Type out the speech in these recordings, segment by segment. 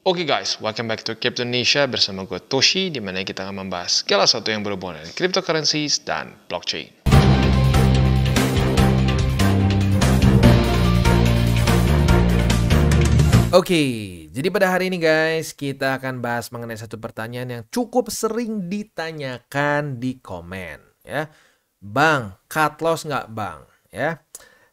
Oke guys, welcome back to Crypto Indonesia bersama gue Toshi, di mana kita akan membahas segala sesuatu yang berhubungan dengan cryptocurrencies dan blockchain. Oke, jadi pada hari ini guys, kita akan bahas mengenai satu pertanyaan yang cukup sering ditanyakan di komen, ya. Bang, cut loss nggak bang? Ya.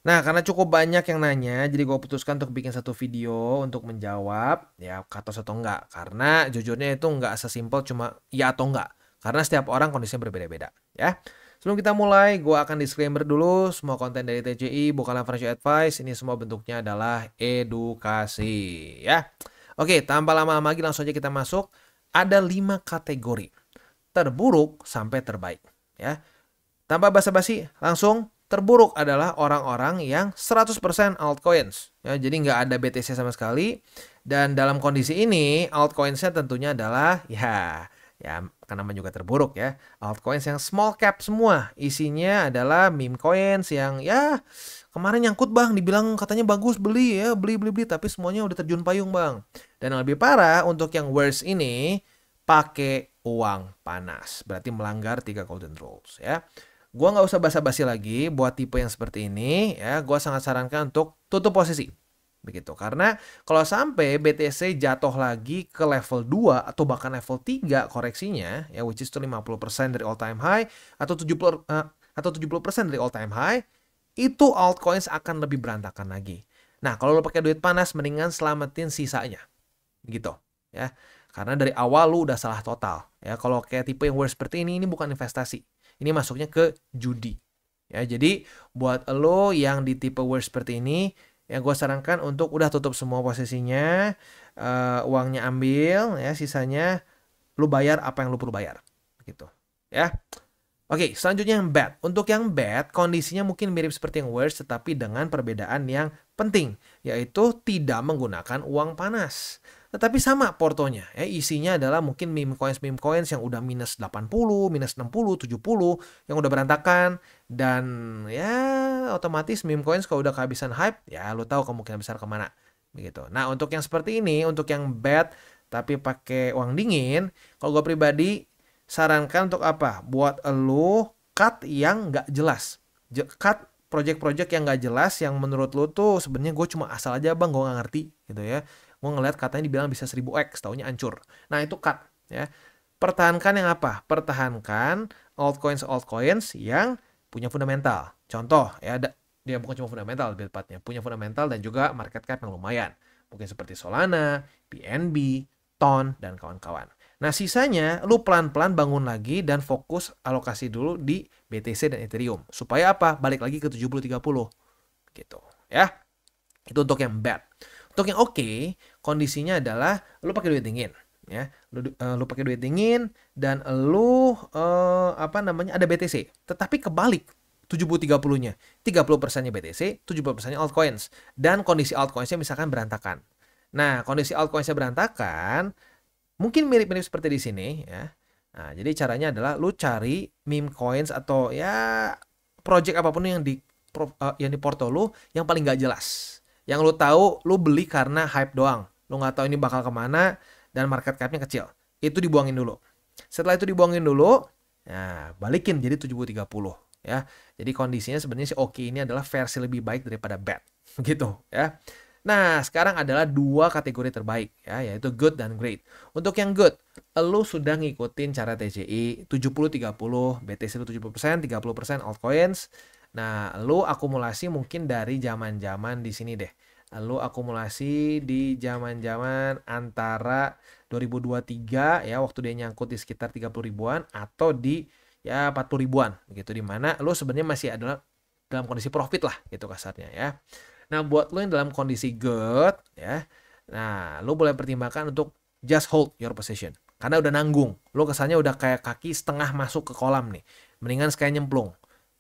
Nah, karena cukup banyak yang nanya, jadi gue putuskan untuk bikin satu video untuk menjawab, ya cut loss atau enggak. Karena jujurnya itu nggak sesimpel cuma ya atau enggak. Karena setiap orang kondisinya berbeda-beda, ya. Sebelum kita mulai, gue akan disclaimer dulu, semua konten dari TCI bukanlah financial advice, ini semua bentuknya adalah edukasi, ya. Oke, tanpa lama-lama lagi langsung aja kita masuk. Ada 5 kategori, terburuk sampai terbaik, ya. Tanpa basa-basi, langsung terburuk adalah orang-orang yang 100% altcoins, ya. Jadi nggak ada BTC sama sekali, dan dalam kondisi ini altcoinsnya tentunya adalah ya karena namanya juga terburuk ya. Altcoins yang small cap semua. Isinya adalah meme coins yang ya kemarin nyangkut bang, dibilang katanya bagus beli ya, beli tapi semuanya udah terjun payung bang. Dan yang lebih parah untuk yang worst ini pakai uang panas. Berarti melanggar 3 golden rules ya. Gua nggak usah basa-basi lagi buat tipe yang seperti ini ya. Gua sangat sarankan untuk tutup posisi. Begitu, karena kalau sampai BTC jatuh lagi ke level 2 atau bahkan level 3 koreksinya ya, which is to 50% dari all time high atau 70% dari all time high, itu altcoins akan lebih berantakan lagi. Nah, kalau lo pakai duit panas mendingan selamatin sisanya. Gitu ya. Karena dari awal lu udah salah total ya. Kalau kayak tipe yang worst seperti ini bukan investasi. Ini masuknya ke judi. Ya, jadi buat lo yang di tipe worst seperti ini, ya gue sarankan untuk udah tutup semua posisinya, uangnya ambil, ya sisanya lu bayar apa yang lu perlu bayar, gitu, ya. Oke, selanjutnya yang bad. Untuk yang bad, kondisinya mungkin mirip seperti yang worst, tetapi dengan perbedaan yang penting, yaitu tidak menggunakan uang panas. Tetapi sama portonya, ya isinya adalah mungkin meme coins yang udah minus 80, minus 60, 70, yang udah berantakan. Dan ya otomatis meme coins kalau udah kehabisan hype, ya lo tahu kemungkinan besar kemana. Begitu. Nah untuk yang seperti ini, untuk yang bad tapi pakai uang dingin, kalau gue pribadi sarankan untuk apa? Buat lo cut yang nggak jelas. Cut project-project yang nggak jelas, yang menurut lo tuh sebenarnya gue cuma asal aja bang, gue nggak ngerti gitu ya. Gue ngeliat katanya dibilang bisa 1000x, taunya hancur. Nah itu cut ya. Pertahankan yang apa? Pertahankan altcoins yang punya fundamental. Contoh ya, dia bukan cuma fundamental lebih tepatnya, punya fundamental dan juga market cap yang lumayan. Mungkin seperti Solana, BNB, TON, dan kawan-kawan. Nah sisanya lu pelan-pelan bangun lagi dan fokus alokasi dulu di BTC dan Ethereum. Supaya apa? Balik lagi ke 70-30 gitu ya. Itu untuk yang bad. Untuk yang oke, kondisinya adalah lu pakai duit dingin ya. Lu pakai duit dingin dan lu ada BTC. Tetapi kebalik 70-30-nya. 30%-nya BTC, 70%-nya altcoins. Dan kondisi altcoins-nya misalkan berantakan. Nah, kondisi altcoins-nya berantakan mungkin mirip-mirip seperti di sini ya. Nah, jadi caranya adalah lu cari meme coins atau ya project apapun yang di porto lu yang paling gak jelas. Yang lu tahu lu beli karena hype doang. Lu nggak tahu ini bakal kemana dan market cap-nya kecil. Itu dibuangin dulu. Setelah itu dibuangin dulu, nah balikin jadi 70-30 ya. Jadi kondisinya sebenarnya si oke ini adalah versi lebih baik daripada bad. Gitu ya. Nah, sekarang adalah 2 kategori terbaik ya, yaitu good dan great. Untuk yang good, lu sudah ngikutin cara TCI 70-30, BTC lu 70%, 30% altcoins. Nah, lu akumulasi mungkin dari zaman-zaman di sini deh. Lu akumulasi di zaman-zaman antara 2023 ya, waktu dia nyangkut di sekitar 30 ribuan atau di ya 40 ribuan gitu, di mana lu sebenarnya masih adalah dalam kondisi profit lah gitu kasarnya ya. Nah, buat lu yang dalam kondisi good ya, nah lu boleh pertimbangkan untuk just hold your position. Karena udah nanggung. Lu kesannya udah kayak kaki setengah masuk ke kolam nih. Mendingan sekalian nyemplung.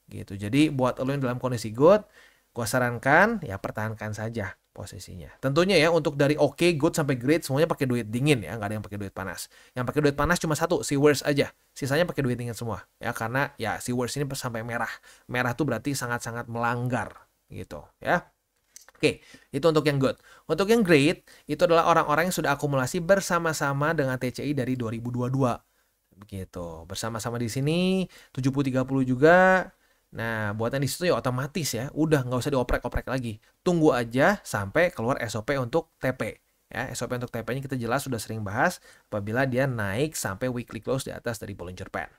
Gitu. Jadi buat lo yang dalam kondisi good, gue sarankan ya pertahankan saja posisinya. Tentunya ya untuk dari oke, good sampai great semuanya pakai duit dingin ya, nggak ada yang pakai duit panas. Yang pakai duit panas cuma satu, si worst aja. Sisanya pakai duit dingin semua ya, karena ya si worst ini sampai merah. Merah tuh berarti sangat-sangat melanggar gitu ya. Oke, itu untuk yang good. Untuk yang great, itu adalah orang-orang yang sudah akumulasi bersama-sama dengan TCI dari 2022. Begitu. Bersama-sama di sini 70-30 juga. Nah, buatan di situ ya otomatis ya. Udah nggak usah dioprek-oprek lagi. Tunggu aja sampai keluar SOP untuk TP. Ya, SOP untuk TP-nya kita jelas sudah sering bahas apabila dia naik sampai weekly close di atas dari Bollinger Band.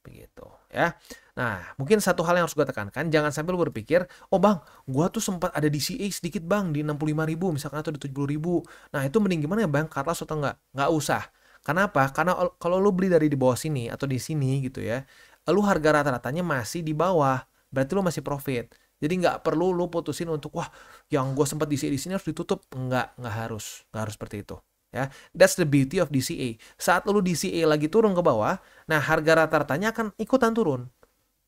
Begitu ya. Nah, mungkin satu hal yang harus gue tekankan, jangan sampai lu berpikir, oh bang, gue tuh sempat ada di CA sedikit bang, di 65.000 misalkan atau di 70.000. Nah, itu mending gimana ya bang, cut loss atau enggak? Nggak usah. Kenapa? Karena kalau lu beli dari di bawah sini atau di sini gitu ya, lu harga rata-ratanya masih di bawah, berarti lu masih profit. Jadi nggak perlu lu putusin untuk, wah yang gue sempat di CA di sini harus ditutup. Nggak harus seperti itu. Ya, that's the beauty of DCA. Saat lu DCA lagi turun ke bawah, nah harga rata-ratanya akan ikutan turun.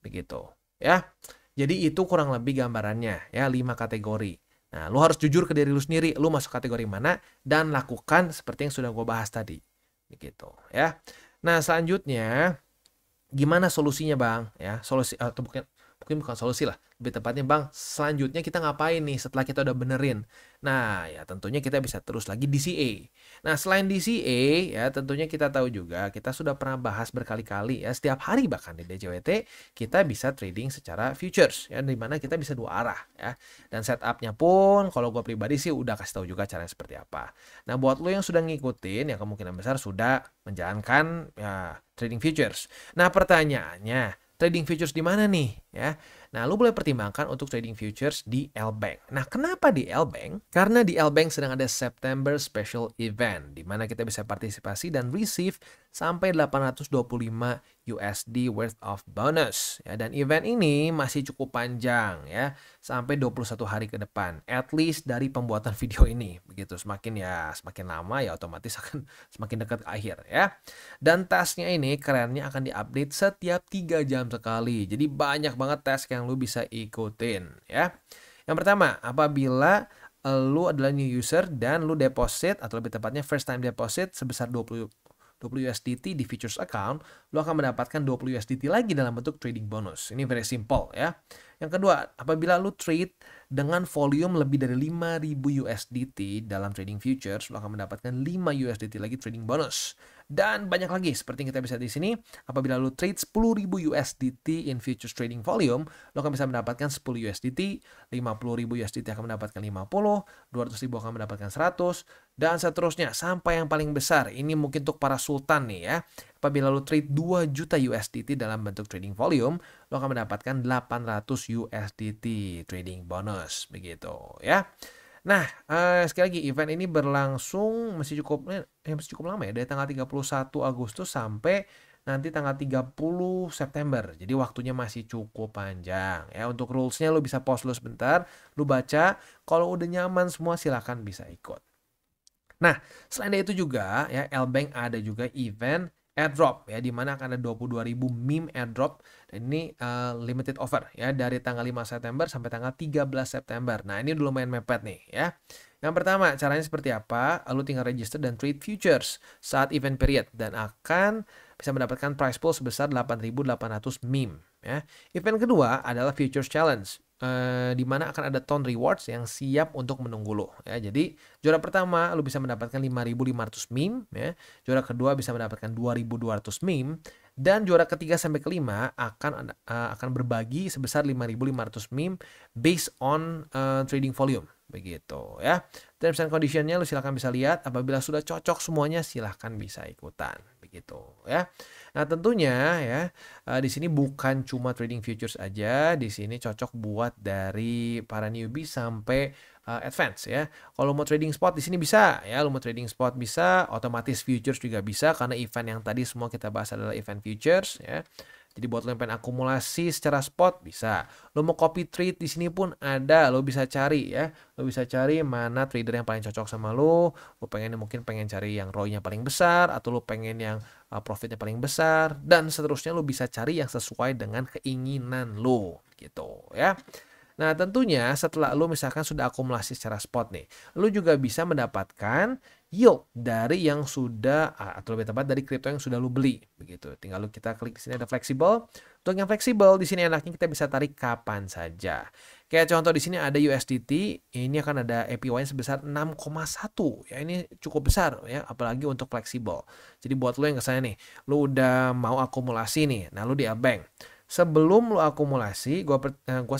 Begitu, ya. Jadi itu kurang lebih gambarannya, ya, 5 kategori. Nah, lu harus jujur ke diri lu sendiri, lu masuk kategori mana dan lakukan seperti yang sudah gue bahas tadi. Begitu, ya. Nah, selanjutnya gimana solusinya, Bang? Ya, solusi atau mungkin bukan solusi lah, lebih tepatnya bang, selanjutnya kita ngapain nih setelah kita udah benerin? Nah ya tentunya kita bisa terus lagi DCA. Nah selain DCA ya tentunya kita tahu juga kita sudah pernah bahas berkali-kali ya, setiap hari bahkan di DJWT kita bisa trading secara futures ya, dimana kita bisa dua arah ya. Dan setupnya pun kalau gue pribadi sih udah kasih tahu juga caranya seperti apa. Nah buat lo yang sudah ngikutin ya kemungkinan besar sudah menjalankan ya trading futures. Nah pertanyaannya, trading futures di mana nih ya? Nah, lu boleh pertimbangkan untuk trading futures di L-Bank. Nah, kenapa di L-Bank? Karena di L-Bank sedang ada September Special Event di mana kita bisa partisipasi dan receive sampai 825 USD worth of bonus ya, dan event ini masih cukup panjang ya, sampai 21 hari ke depan at least dari pembuatan video ini. Begitu, semakin lama ya otomatis akan semakin dekat ke akhir ya. Dan tasknya ini kerennya akan diupdate setiap 3 jam sekali. Jadi banyak banget task yang lu bisa ikutin ya. Yang pertama, apabila lu adalah new user dan lu deposit atau lebih tepatnya first time deposit sebesar 20 USDT di futures account, lu akan mendapatkan 20 USDT lagi dalam bentuk trading bonus. Ini very simple ya. Yang kedua, apabila lu trade dengan volume lebih dari 5.000 USDT dalam trading futures, lu akan mendapatkan 5 USDT lagi trading bonus. Dan banyak lagi seperti yang kita bisa di sini, apabila lu trade 10.000 USDT in futures trading volume, lu akan bisa mendapatkan 10 USDT, 50.000 USDT akan mendapatkan 50, 200.000 akan mendapatkan 100, dan seterusnya sampai yang paling besar. Ini mungkin untuk para sultan nih ya. Apabila lu trade 2 juta USDT dalam bentuk trading volume, lu akan mendapatkan 800 USDT trading bonus begitu ya. Nah, sekali lagi event ini berlangsung masih cukup lama ya, dari tanggal 31 Agustus sampai nanti tanggal 30 September. Jadi waktunya masih cukup panjang ya. Untuk rules-nya lu bisa pause dulu sebentar, lu baca, kalau udah nyaman semua silakan bisa ikut. Nah, selain itu juga ya, L-Bank ada juga event airdrop ya, di mana akan ada 22.000 meme airdrop, dan ini limited offer ya, dari tanggal 5 September sampai tanggal 13 September. Nah, ini dulu main mepet nih ya. Yang pertama, caranya seperti apa? Lu tinggal register dan trade futures saat event period dan akan bisa mendapatkan price pool sebesar 8.800 meme ya. Event kedua adalah futures challenge, di mana akan ada ton rewards yang siap untuk menunggu lo ya. Jadi juara pertama lu bisa mendapatkan 5.500 meme ya. Juara kedua bisa mendapatkan 2.200 meme, dan juara ketiga sampai kelima akan berbagi sebesar 5.500 meme based on trading volume begitu ya. Terms and conditionnya lu silahkan bisa lihat. Apabila sudah cocok semuanya silahkan bisa ikutan begitu ya. Nah tentunya ya, di sini bukan cuma trading futures aja, di sini cocok buat dari para newbie sampai advance ya. Kalau mau trading spot di sini bisa ya, lu mau trading spot bisa, otomatis futures juga bisa karena event yang tadi semua kita bahas adalah event futures ya. Jadi buat lo yang pengen akumulasi secara spot bisa. Lo mau copy trade di sini pun ada, lo bisa cari ya. Lo bisa cari mana trader yang paling cocok sama lo. Lo mungkin pengen cari yang ROI-nya paling besar, atau lo pengen yang profitnya paling besar, dan seterusnya lo bisa cari yang sesuai dengan keinginan lo gitu ya. Nah tentunya setelah lo misalkan sudah akumulasi secara spot nih, lo juga bisa mendapatkan yield dari yang sudah atau lebih tepat dari kripto yang sudah lu beli begitu. Tinggal kita klik di sini ada fleksibel. Untuk yang fleksibel di sini enaknya kita bisa tarik kapan saja. Kayak contoh di sini ada USDT, ini akan ada APY sebesar 6,1. Ya ini cukup besar ya, apalagi untuk fleksibel. Jadi buat lo yang kesana nih, lo udah mau akumulasi nih. Nah, lo di Bank. Sebelum lo akumulasi, gua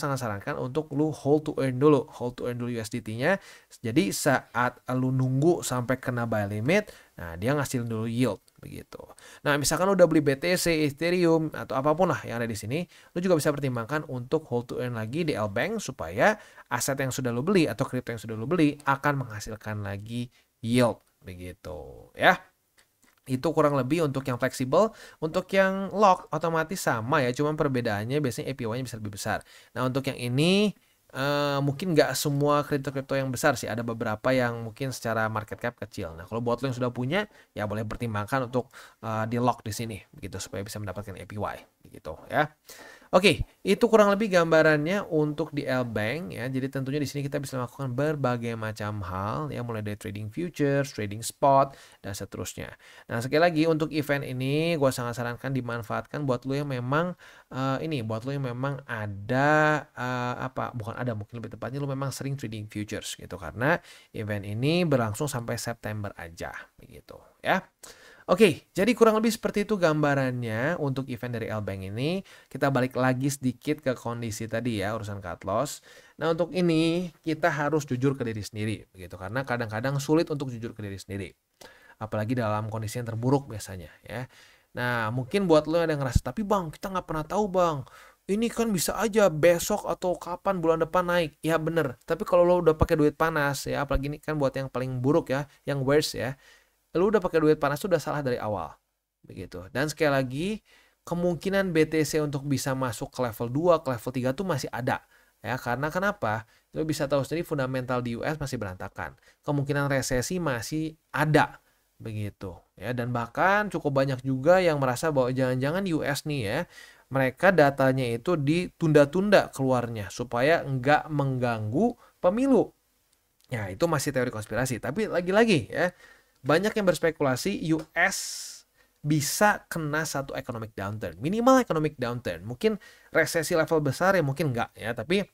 sangat sarankan untuk lo hold to earn dulu USDT-nya. Jadi saat lo nunggu sampai kena buy limit, nah dia ngasilin dulu yield begitu. Nah, misalkan lo udah beli BTC, Ethereum atau apapun lah yang ada di sini, lo juga bisa pertimbangkan untuk hold to earn lagi di Bank supaya aset yang sudah lo beli atau kripto yang sudah lo beli akan menghasilkan lagi yield begitu ya. Itu kurang lebih untuk yang fleksibel. Untuk yang lock otomatis sama ya, cuman perbedaannya biasanya APY-nya bisa lebih besar. Nah, untuk yang ini mungkin nggak semua kripto-kripto yang besar sih, ada beberapa yang mungkin secara market cap kecil. Nah, kalau buat lo yang sudah punya, ya boleh pertimbangkan untuk di lock di sini, begitu supaya bisa mendapatkan APY, gitu ya. Oke, itu kurang lebih gambarannya untuk di Bank ya. Jadi tentunya di sini kita bisa melakukan berbagai macam hal ya, mulai dari trading futures, trading spot dan seterusnya. Nah, sekali lagi untuk event ini gue sangat sarankan dimanfaatkan buat lo yang memang buat lo yang memang ada mungkin lebih tepatnya lo memang sering trading futures gitu, karena event ini berlangsung sampai September aja begitu ya. Oke, jadi kurang lebih seperti itu gambarannya untuk event dari Bank ini. Kita balik lagi sedikit ke kondisi tadi ya, urusan cut loss. Nah, untuk ini kita harus jujur ke diri sendiri begitu, karena kadang-kadang sulit untuk jujur ke diri sendiri. Apalagi dalam kondisi yang terburuk biasanya ya. Nah, mungkin buat lo ada yang ngerasa, tapi bang, kita nggak pernah tahu bang. Ini kan bisa aja besok atau kapan bulan depan naik. Ya bener, tapi kalau lo udah pakai duit panas ya, apalagi ini kan buat yang paling buruk ya, yang worst ya. Lu udah pakai duit panas, udah salah dari awal begitu. Dan sekali lagi, kemungkinan BTC untuk bisa masuk ke level 2, ke level 3 tuh masih ada ya. Karena kenapa? Lu bisa tahu sendiri fundamental di US masih berantakan. Kemungkinan resesi masih ada begitu ya. Dan bahkan cukup banyak juga yang merasa bahwa jangan-jangan US nih ya, mereka datanya itu ditunda-tunda keluarnya supaya enggak mengganggu pemilu. Ya, itu masih teori konspirasi. Tapi lagi-lagi ya, banyak yang berspekulasi US bisa kena satu economic downturn, minimal economic downturn. Mungkin resesi level besar ya mungkin enggak ya, tapi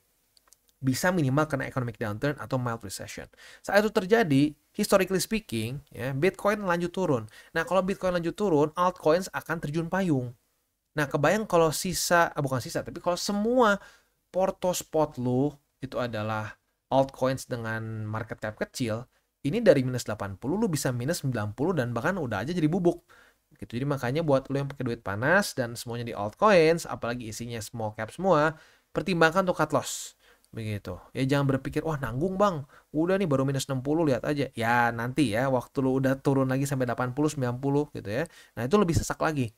bisa minimal kena economic downturn atau mild recession. Saat itu terjadi, historically speaking, ya, Bitcoin lanjut turun. Nah, kalau Bitcoin lanjut turun, altcoins akan terjun payung. Nah, kebayang kalau tapi kalau semua porto spot lu itu adalah altcoins dengan market cap kecil, ini dari minus 80 lu bisa minus 90 dan bahkan udah aja jadi bubuk gitu. Jadi makanya buat lu yang pakai duit panas dan semuanya di altcoins, apalagi isinya small cap semua, pertimbangkan untuk cut loss begitu ya. Jangan berpikir wah nanggung bang, udah nih baru minus 60 lihat aja ya, nanti ya waktu lu udah turun lagi sampai 80 90 gitu ya, nah itu lebih sesak lagi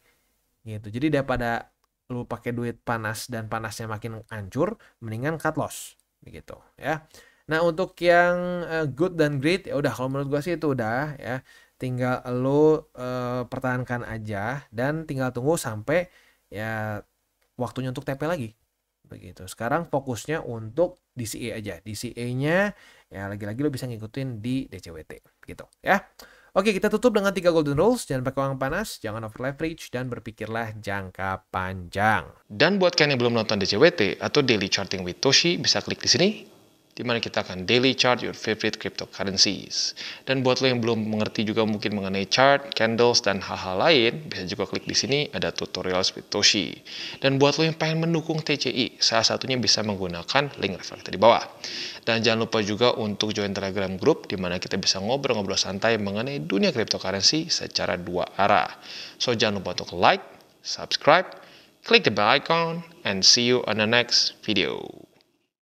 gitu. Jadi daripada lu pakai duit panas dan panasnya makin hancur, mendingan cut loss begitu ya. Nah, untuk yang good dan great ya udah, kalau menurut gua sih itu udah ya. Tinggal lo pertahankan aja dan tinggal tunggu sampai ya waktunya untuk TP lagi. Begitu. Sekarang fokusnya untuk DCA aja. DCA-nya ya lagi-lagi lo bisa ngikutin di DCWT gitu ya. Oke, kita tutup dengan 3 golden rules. Jangan pakai uang panas, jangan over leverage, dan berpikirlah jangka panjang. Dan buat kalian yang belum nonton DCWT atau Daily Charting with Toshi, bisa klik di sini, di mana kita akan daily chart your favorite cryptocurrencies. Dan buat lo yang belum mengerti juga mungkin mengenai chart, candles, dan hal-hal lain, bisa juga klik di sini ada tutorials with Toshi. Dan buat lo yang pengen mendukung TCI, salah satunya bisa menggunakan link reflektor di bawah. Dan jangan lupa juga untuk join Telegram group, di mana kita bisa ngobrol-ngobrol santai mengenai dunia cryptocurrency secara 2 arah. So jangan lupa untuk like, subscribe, click the bell icon, and see you on the next video.